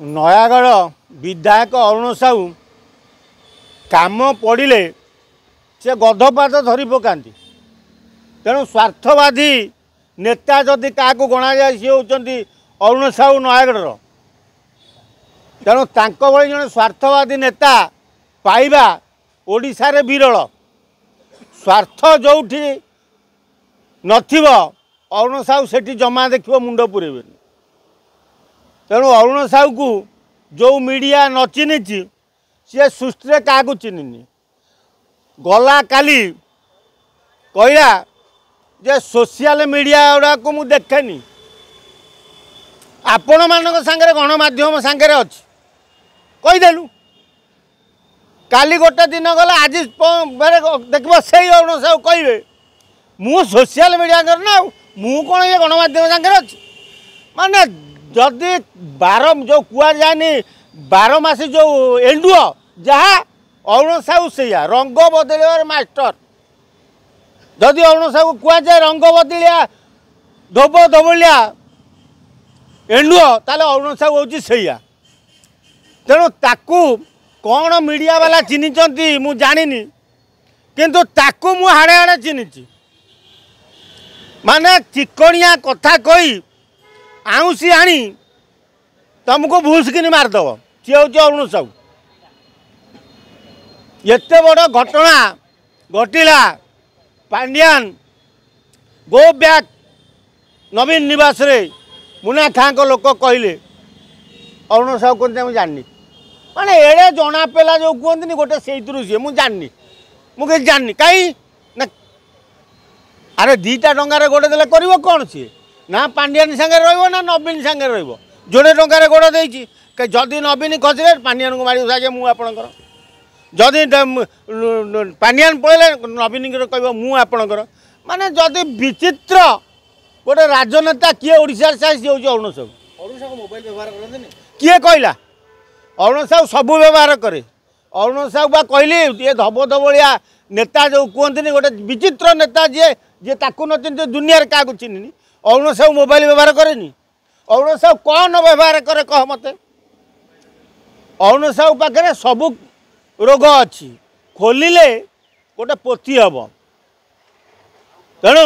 नयागढ़ विधायक अरुण साहू काम पड़े से गधपात धरी पकाती तेणु स्वार्थवादी नेता जदि क्या गणा जाए सी होती अरुण साहू नयागढ़ तेणु भाई जन स्वार्थवादी नेता पाइबा ओडिशा रे विरल स्वार्थ जो नथिबो अरुण साहू सेठी जमा देखिबो मुंड पुरेबे तेणु अरुण साहू को जो मीडिया न चिन्हिची सी सृष्टि क्या चिन्हनी गला काली कहला जे सोशल मीडिया गुड़ा को मुझे देखेनी आपण मान सांगे गणमाध्यम सांगे अच्छी कहीदेलु काली गोटे दिन गला आज देख से अरुण साहू कहे मु सोशल मीडिया करना मु कौन ये गणमाध्यम सांगे अच्छी माने जदि बार जो कुआ जाए 12 मासी जो एंडुआ जहाँ अरुण साहू से रंग बदल मास्टर जदि अरुण साहू कुआ जाए रंग बदलिया धोब धोबलिया एंडुआ ताले अरुण साहू हूँ से तेणु ताकू कौन मीडिया वाला चिन्हिंट मु जानी किंतु ताकू मु हाड़े हाड़े चिन्हिची माने चिकनिया कथा कही आउसी आनी तुमको भूसकिन मारदेव सी हूँ अरुण साहू एत बड़ घटना घटला पांड्यान गो बैक नवीन निवास रे मुना खाँ को लोक कहले अरुण साहू कहते मुझे जाननी माने एड़े जना पेला जो कहते गोटे से सी मुझे जाननी मुझे जाननी कहीं ना अरे 2टा टंकार गोड़े देले कर कौन सी ना पांड्यान सांगे ना नवीन सांगे जोड़े टंकार गोड़ दे जदि नवीन खसले पांड्यान को मारी साजे मुझे जदि पांड्यान पड़े नवीन कह मुझे माने जदि विचित्र गोटे राजनेता किए ओडिशा सी हूँ अरुण साहू मोबाइल व्यवहार करते किए कहला अरुण साहू सबू व्यवहार करे अरुण साहू बा कहली ये धब धबलिया नेता जो कहते गोटे विचित्र नेता जी जी ताकू न चिन्ह दुनिया क्या चिन्हनी अरुण साहू मोबाइल व्यवहार करेनि अरुण साहू कौन व्यवहार करे कह मत अरुण साहू पाखे सबू रोग अच्छी खोलिले गोटे पोथी हम तेणु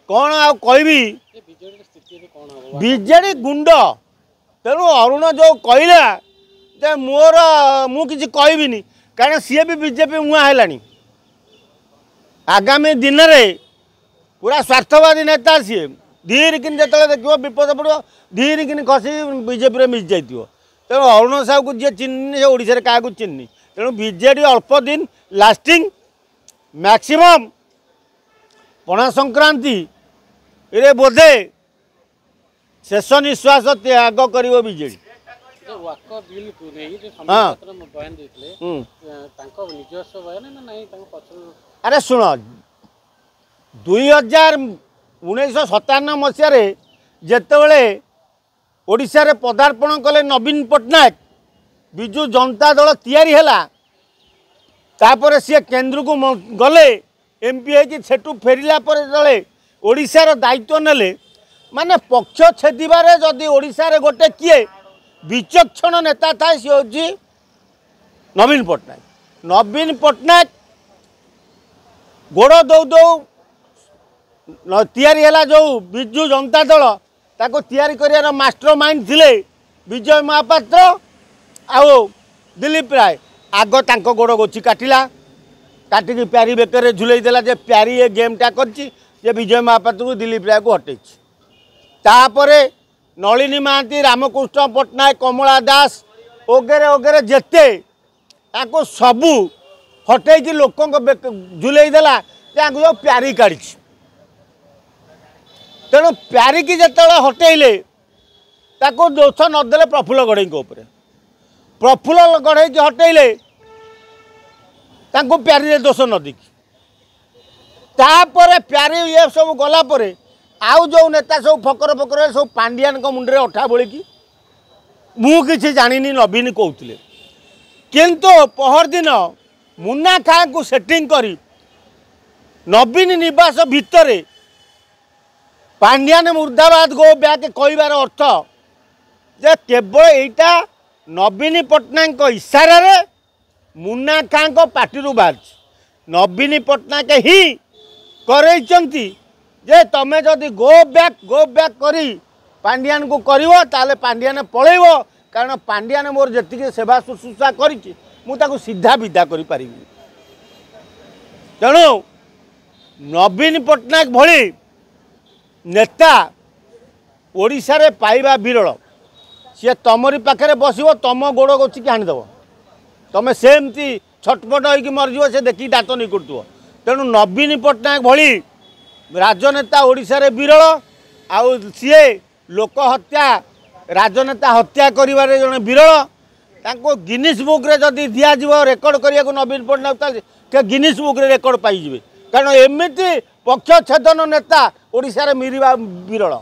कौन आ कहबी बीजेडी गुंड तेणु अरुण जो कहला जे मोर मु किसी कहबिनी कारण सी भी बीजेपी मुआ है आगामी दिन में पूरा स्वार्थवादी नेता सी धीरे किन जो देखो विपद पड़ो धीरे किन खसी बीजेपी मिस जाइए तेणु अरुण साहू को जी चिन्हनी ओडिशा क्या चिन्हनी तेणु बीजेडी अल्प दिन लास्टिंग मैक्सिमम पणा संक्रांति रे बोधे शेष निश्वास त्याग कर बीजेडी अरे शुण 1997 मसीह जितेबले ओडिशा रे पदार्पण कले नवीन पट्टनायक विजु जनता दल तैयारी हैला तापर सी केन्द्र को गले एमपी है सेठू फेरिला पर जले ओडिशार दायित्व नेले माने पक्ष छेदिबारे जदि ओडिशा रे गोटे किए विचक्षण नेता था सी हूँ नवीन पट्टनायक गोड़ दौ दौ तैयारी है जो विजु जनता दल ताको तैयारी कर मास्टर माइंड थिले विजय महापात्र आओ दिलीप राय आग तांको गोड़ गोची काटिला काटिकी प्यारी बेकर झुलई देला जे प्यारी ये गेमटा करछि जे विजय महापात्र को दिलीप राय को हटेछि तापरे नलिनी महांती रामकृष्ण पट्टनायक कमला दास वगैरह वगैरह जेते ताको सबू हटेकी लोक झुलई देला जो प्यारी काढ़ी तेणु प्यारी की जिते हटेले ताको दोष नदेले प्रफुल्ल गढ़ई प्रफुल्ल गढ़ई की हटेले ताको प्यारी दोष नदीकी तापर प्यारी ये सब गला परे आउ जो नेता सब फकर फकर सब पांड्यान मुंडे अठा बोलिकी मु किसी जानी नवीन कहते किंतु पहर दिन मुन्ना खाँ को सेटिंग करी नवीन निवास भितर पांड्यान मुर्दाबाद गो बैक कहबार अर्थ जे केवल एटा नवीन पट्टनायक इशारा मुन्ना खां को पार्टी बाहर नवीन पट्टनायक ही करैचंती जे तमे जदि गो बैक करी पांड्यान को करिवो ताले पांड्यान पळेइवो कारण पांड्यान मोर जति सेवा शुश्रूषा करिछि मु ताको सीधा विदा करि पारिबि तेणु नवीन पट्टनायक भली नेता ओडिशा रे पाइबा विरल सी तमरी पाखे बसो तुम गोड़ गोचिकी हाणीदेव तुम सेमती छटपट होगी मरज से देखिए दात नहीं कर तेणु नवीन पट्टनायक भली राजनेता ओडिशा रे विरल आउ सी लोक हत्या राजनेता हत्या करिवारे जने विरल ताको गिनीज बुक रे जदि दिया जीवो रेकर्ड करिया को नवीन पट्टनायक के गिनीज बुक रे रेकर्ड पाई जिवे कारण एमिति पक्ष छेदन नेता ओडिशा रे मिरिबा विरल।